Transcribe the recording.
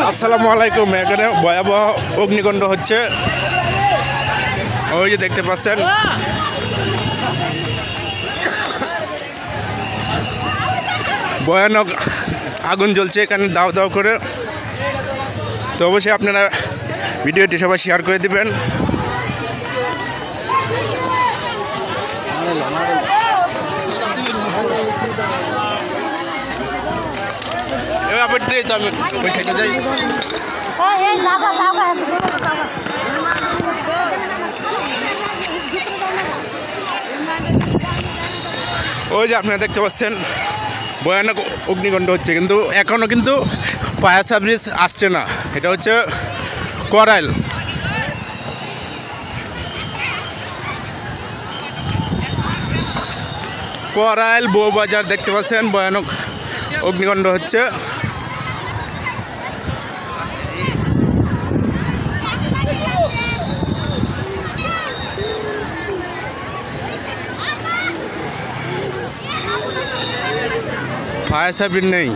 আসসালামু আলাইকুম। এখানে ভয়াবহ অগ্নিকাণ্ড হচ্ছে, ওই যে দেখতে পাচ্ছেন। ভয়ানক আগুন জ্বলছে এখানে দাও দাও করে। তো অবশ্যই আপনারা ভিডিওটি সবাই শেয়ার করে দিবেন। ওই যে আপনারা দেখতে পাচ্ছেন ভয়ানক অগ্নিকাণ্ড হচ্ছে, কিন্তু এখনও কিন্তু ফায়ার সার্ভিস আসছে না। এটা হচ্ছে করাইল। করাইল বউবাজার দেখতে পাচ্ছেন ভয়ানক অগ্নিকাণ্ড হচ্ছে। ফায়ার সার্ভিস নেই।